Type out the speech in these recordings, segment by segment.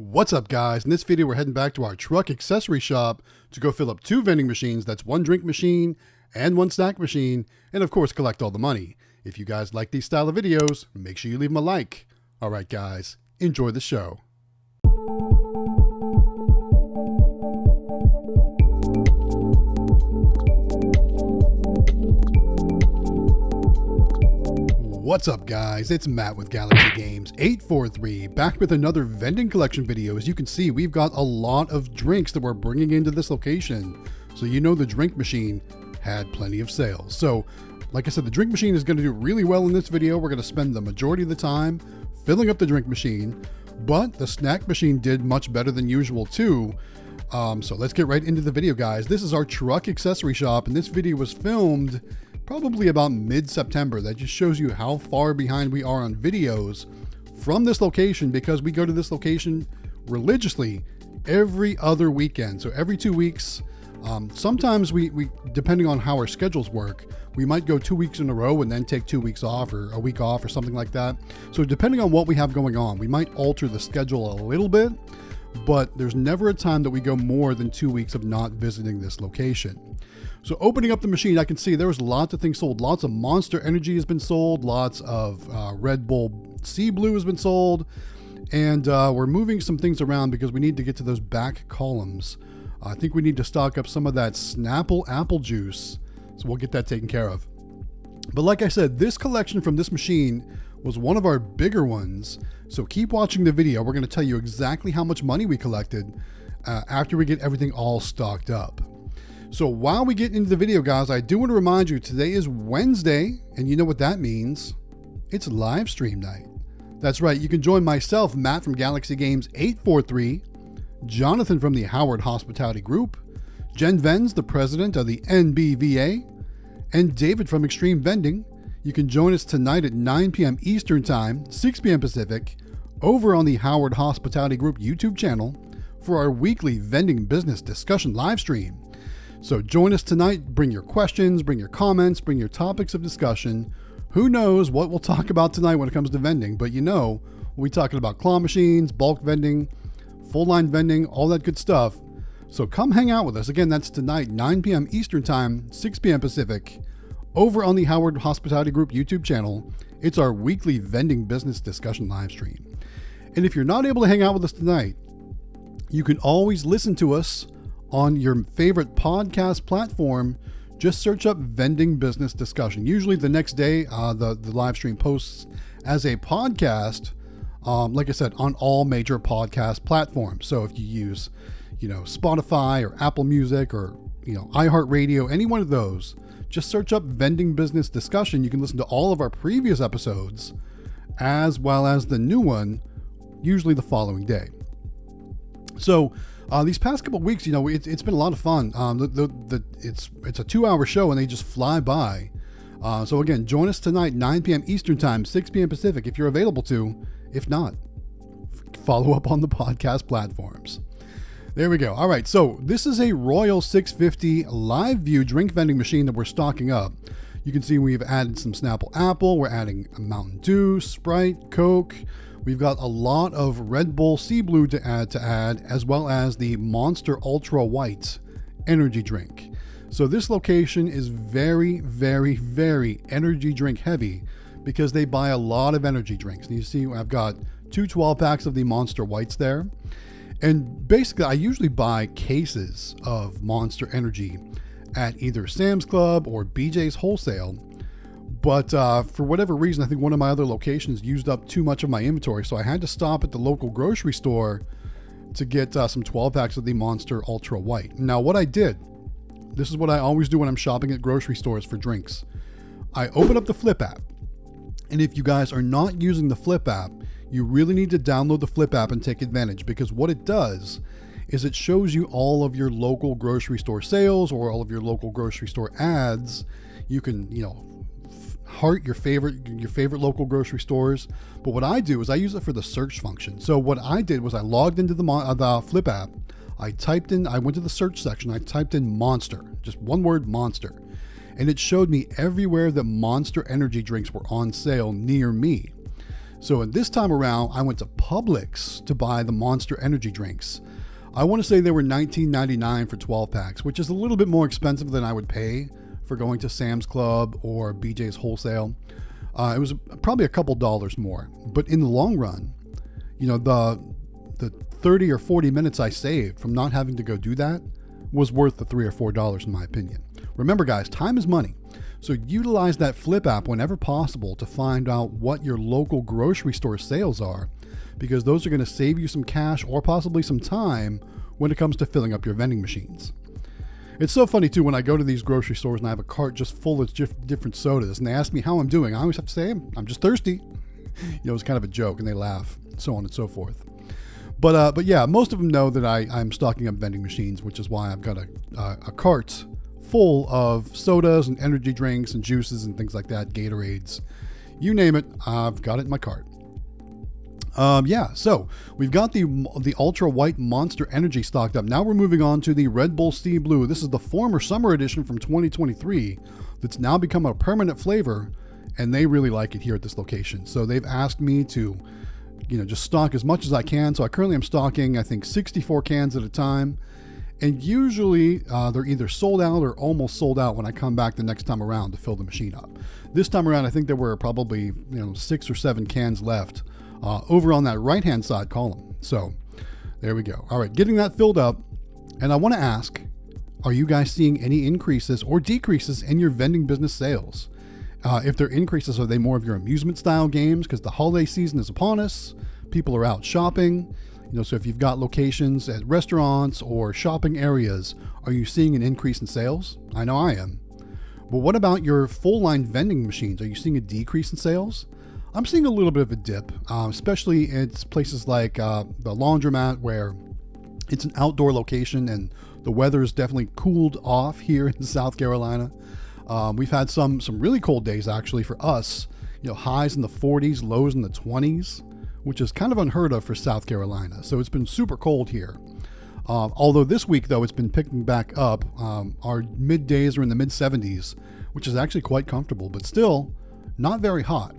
What's up, guys? In this video, we're heading back to our truck accessory shop to go fill up 2 vending machines. That's 1 drink machine and 1 snack machine, and of course, collect all the money. If you guys like these style of videos, make sure you leave them a like. All right, guys, enjoy the show. What's up, guys? It's Matt with Galaxy Games 843, back with another vending collection video. As you can see, we've got a lot of drinks that we're bringing into this location. So you know the drink machine had plenty of sales. So like I said, the drink machine is going to do really well in this video. We're going to spend the majority of the time filling up the drink machine, but the snack machine did much better than usual too. So let's get right into the video, guys. This is our truck accessory shop, and this video was filmed probably about mid-September. That just shows you how far behind we are on videos from this location, because we go to this location religiously every other weekend. So every 2 weeks, sometimes we depending on how our schedules work, we might go 2 weeks in a row and then take 2 weeks off, or a week off, or something like that. So depending on what we have going on, we might alter the schedule a little bit, but there's never a time that we go more than 2 weeks of not visiting this location. So opening up the machine, I can see there was lots of things sold. Lots of Monster Energy has been sold. Lots of Red Bull Sea Blue has been sold. And we're moving some things around because we need to get to those back columns. I think we need to stock up some of that Snapple apple juice. So we'll get that taken care of. But like I said, this collection from this machine was one of our bigger ones. So keep watching the video. We're going to tell you exactly how much money we collected after we get everything all stocked up. So while we get into the video, guys, I do want to remind you, today is Wednesday, and you know what that means. It's live stream night. That's right. You can join myself, Matt from Galaxy Games 843, Jonathan from the Howard Hospitality Group, Jen Venz, the president of the NBVA, and David from Extreme Vending. You can join us tonight at 9 p.m. Eastern Time, 6 p.m. Pacific, over on the Howard Hospitality Group YouTube channel for our weekly vending business discussion live stream. So join us tonight. Bring your questions, bring your comments, bring your topics of discussion. Who knows what we'll talk about tonight when it comes to vending, but you know, we'll be talking about claw machines, bulk vending, full line vending, all that good stuff. So come hang out with us. Again, that's tonight, 9 p.m. Eastern Time, 6 p.m. Pacific, over on the Howard Hospitality Group YouTube channel. It's our weekly vending business discussion live stream. And if you're not able to hang out with us tonight, you can always listen to us on your favorite podcast platform. Just search up Vending Business Discussion. Usually the next day, the live stream posts as a podcast, like I said, on all major podcast platforms. So if you use, Spotify or Apple Music or, iHeartRadio, any one of those, just search up Vending Business Discussion. You can listen to all of our previous episodes as well as the new one, usually the following day. So these past couple of weeks, it's been a lot of fun. It's a 2-hour show and they just fly by. So again, join us tonight, 9 p.m. Eastern Time, 6 p.m. Pacific, if you're available to. If not, follow up on the podcast platforms. There we go. All right, so this is a Royal 650 live view drink vending machine that we're stocking up. You can see we've added some Snapple Apple. We're adding a Mountain Dew, Sprite, Coke. We've got a lot of Red Bull Sea Blue to add, as well as the Monster Ultra White energy drink. So this location is very, very, very energy drink heavy because they buy a lot of energy drinks. And you see I've got 2 12-packs of the Monster Whites there. And basically I usually buy cases of Monster Energy at either Sam's Club or BJ's Wholesale. But for whatever reason, I think one of my other locations used up too much of my inventory. So I had to stop at the local grocery store to get some 12-packs of the Monster Ultra White. Now, what I did, this is what I always do when I'm shopping at grocery stores for drinks. I open up the Flip app. And if you guys are not using the Flip app, you really need to download the Flip app and take advantage, because what it does is it shows you all of your local grocery store sales or all of your local grocery store ads. You can, heart your favorite local grocery stores. But what I do is I use it for the search function. So what I did was I logged into the Flip app. I went to the search section. I typed in Monster, just one word, Monster. And it showed me everywhere that Monster energy drinks were on sale near me. So this time around, I went to Publix to buy the Monster Energy drinks. I want to say they were $19.99 for 12 packs, which is a little bit more expensive than I would pay for going to Sam's Club or BJ's Wholesale. It was probably a couple dollars more, but in the long run, you know, the 30 or 40 minutes I saved from not having to go do that was worth the $3 or $4 in my opinion. Remember guys, time is money. So utilize that Flip app whenever possible to find out what your local grocery store sales are, because those are going to save you some cash or possibly some time when it comes to filling up your vending machines. It's so funny too when I go to these grocery stores and I have a cart just full of different sodas and they ask me how I'm doing. I always have to say, I'm just thirsty. You know, it's kind of a joke and they laugh, so on and so forth. But yeah, most of them know that I'm stocking up vending machines, which is why I've got a cart full of sodas and energy drinks and juices and things like that, Gatorades, you name it, I've got it in my cart. Yeah, so we've got the Ultra White Monster Energy stocked up. Now we're moving on to the Red Bull Sea Blue. This is the former summer edition from 2023 that's now become a permanent flavor, and they really like it here at this location. So they've asked me to, you know, just stock as much as I can. So I currently am stocking, I think, 64 cans at a time. And usually they're either sold out or almost sold out when I come back the next time around to fill the machine up. This time around, I think there were probably 6 or 7 cans left over on that right-hand side column. So there we go. All right, getting that filled up. And I want to ask, are you guys seeing any increases or decreases in your vending business sales? If they're increases, are they more of your amusement style games? Because the holiday season is upon us. People are out shopping. So if you've got locations at restaurants or shopping areas, are you seeing an increase in sales? I know I am. But what about your full line vending machines? Are you seeing a decrease in sales? I'm seeing a little bit of a dip, especially in places like the laundromat, where it's an outdoor location and the weather is definitely cooled off here in South Carolina. We've had some really cold days actually for us, highs in the 40s, lows in the 20s, which is kind of unheard of for South Carolina. So it's been super cold here. Although this week, though, it's been picking back up. Our middays are in the mid 70s, which is actually quite comfortable, but still not very hot.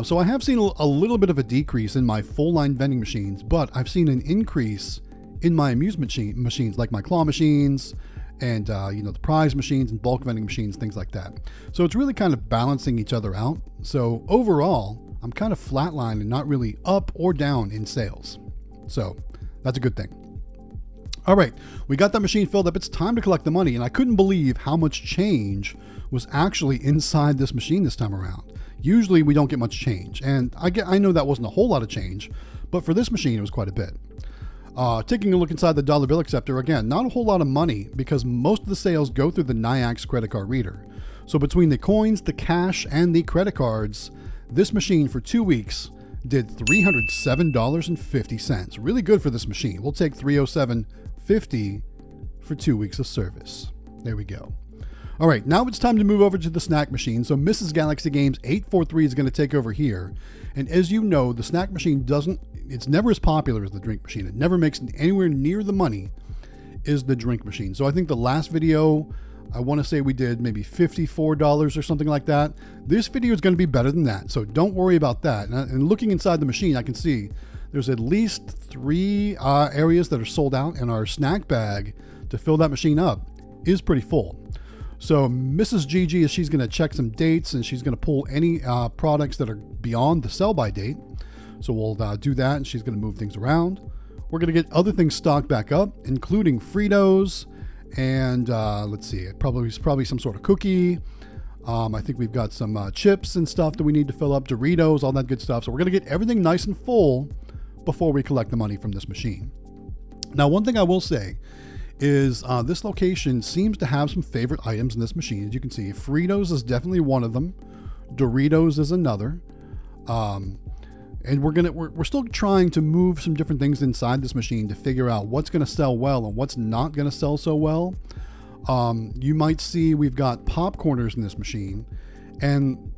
So I have seen a little bit of a decrease in my full line vending machines, but I've seen an increase in my amusement machines, like my claw machines and the prize machines and bulk vending machines, things like that. So it's really kind of balancing each other out. So overall, I'm kind of flatlined and not really up or down in sales. So that's a good thing. All right, we got that machine filled up. It's time to collect the money. And I couldn't believe how much change was actually inside this machine this time around. Usually we don't get much change. And I know that wasn't a whole lot of change, but for this machine, it was quite a bit. Taking a look inside the dollar bill acceptor, again, not a whole lot of money because most of the sales go through the NIAX credit card reader. So between the coins, the cash, and the credit cards, this machine for 2 weeks did $307.50. Really good for this machine. We'll take $307.50 for 2 weeks of service. There we go. All right, now it's time to move over to the snack machine. So Mrs. Galaxy Games 843 is going to take over here. And as you know, the snack machine it's never as popular as the drink machine. It never makes anywhere near the money as the drink machine. So I think the last video, I want to say we did maybe $54 or something like that. This video is going to be better than that. So don't worry about that. And looking inside the machine, I can see there's at least 3 areas that are sold out, and our snack bag to fill that machine up is pretty full. So Mrs. Gigi, she's going to check some dates and she's going to pull any products that are beyond the sell-by date. So we'll do that, and she's going to move things around. We're going to get other things stocked back up, including Fritos and let's see, probably some sort of cookie. I think we've got some chips and stuff that we need to fill up, Doritos, all that good stuff. So we're going to get everything nice and full before we collect the money from this machine. Now, one thing I will say is this location seems to have some favorite items in this machine. As you can see, Fritos is definitely one of them. Doritos is another. And we're still trying to move some different things inside this machine to figure out what's going to sell well and what's not going to sell so well. You might see we've got popcorners in this machine, and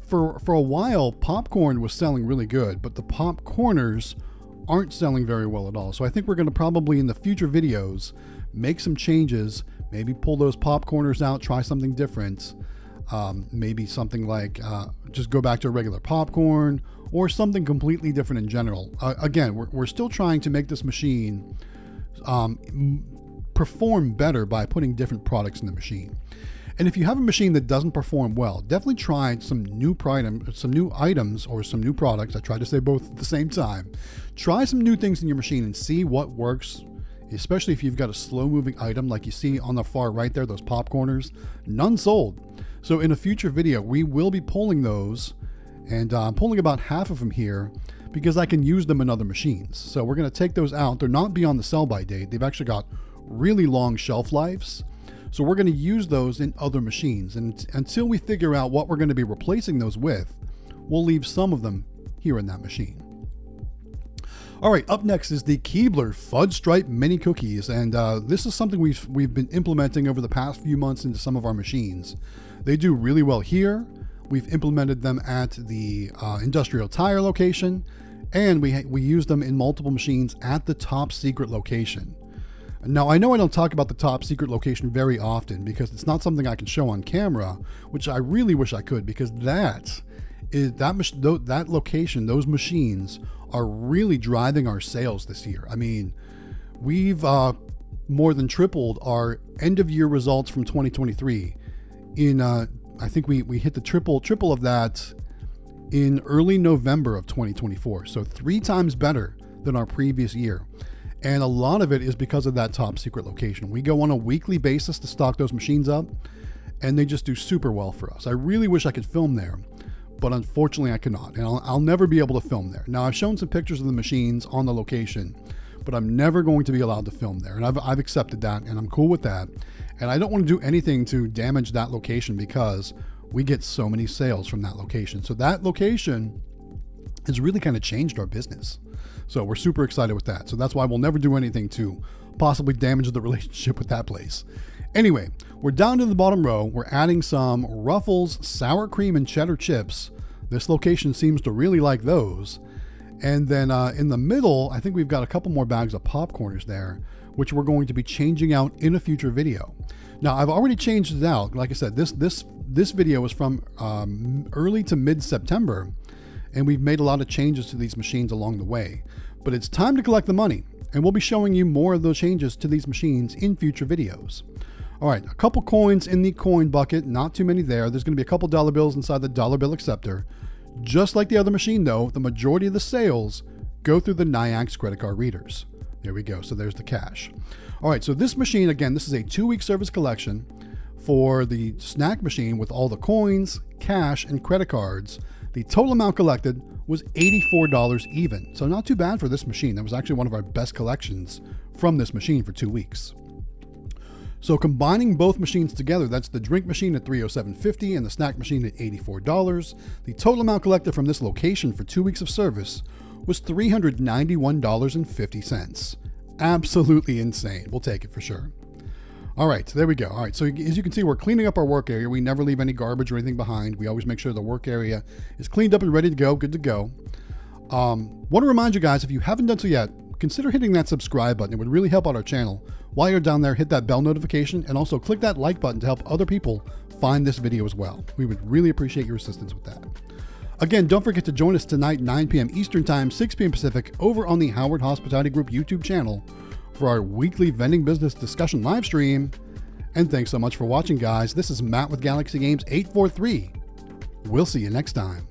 for a while popcorn was selling really good, but the popcorners aren't selling very well at all. So I think we're going to probably in the future videos make some changes, maybe pull those popcorners out, try something different. Maybe something like just go back to a regular popcorn, or something completely different in general. Again, we're still trying to make this machine perform better by putting different products in the machine. And if you have a machine that doesn't perform well, definitely try some new items or some new products. I try to say both at the same time. Try some new things in your machine and see what works, especially if you've got a slow-moving item like you see on the far right there, those popcorners. None sold. So in a future video, we will be pulling those, and I'm pulling about half of them here because I can use them in other machines. So we're going to take those out. They're not beyond the sell-by date. They've actually got really long shelf lives. So we're going to use those in other machines. And until we figure out what we're going to be replacing those with, we'll leave some of them here in that machine. All right, up next is the Keebler Fudge Stripe Mini Cookies. And this is something we've been implementing over the past few months into some of our machines. They do really well here. We've implemented them at the industrial tire location, and we use them in multiple machines at the top secret location. Now, I know I don't talk about the top secret location very often because it's not something I can show on camera, which I really wish I could, because that location, those machines are really driving our sales this year. I mean, we've more than tripled our end of year results from 2023. I think we hit the triple of that in early November of 2024. So 3 times better than our previous year. And a lot of it is because of that top secret location. We go on a weekly basis to stock those machines up, and they just do super well for us. I really wish I could film there, but unfortunately I cannot. And I'll never be able to film there. Now, I've shown some pictures of the machines on the location, but I'm never going to be allowed to film there. And I've accepted that, and I'm cool with that. And I don't want to do anything to damage that location because we get so many sales from that location. So that location has really kind of changed our business. So we're super excited with that. So that's why we'll never do anything to possibly damage the relationship with that place. Anyway, we're down to the bottom row. We're adding some Ruffles sour cream and cheddar chips. This location seems to really like those. And then in the middle, I think we've got a couple more bags of popcorners there, which we're going to be changing out in a future video. Now, I've already changed it out. Like I said, this video is from early to mid-September, and we've made a lot of changes to these machines along the way. But it's time to collect the money, and we'll be showing you more of those changes to these machines in future videos. All right, a couple coins in the coin bucket, not too many there. There's going to be a couple dollar bills inside the dollar bill acceptor. Just like the other machine though, the majority of the sales go through the Nayax credit card readers. There we go, so there's the cash. All right, so this machine, again, this is a 2-week service collection for the snack machine with all the coins, cash, and credit cards. The total amount collected was $84 even, so not too bad for this machine. That was actually one of our best collections from this machine for 2 weeks. So combining both machines together, that's the drink machine at $307.50 and the snack machine at $84. The total amount collected from this location for 2 weeks of service was $391.50. Absolutely insane. We'll take it for sure. All right, there we go. All right, so as you can see, we're cleaning up our work area. We never leave any garbage or anything behind. We always make sure the work area is cleaned up and ready to go, good to go. Want to remind you guys, if you haven't done so yet, consider hitting that subscribe button. It would really help out our channel. While you're down there, hit that bell notification and also click that like button to help other people find this video as well. We would really appreciate your assistance with that. Again, don't forget to join us tonight, 9 p.m. Eastern Time, 6 p.m. Pacific, over on the Howard Hospitality Group YouTube channel for our weekly vending business discussion live stream. And thanks so much for watching, guys. This is Matt with Galaxy Games 843. We'll see you next time.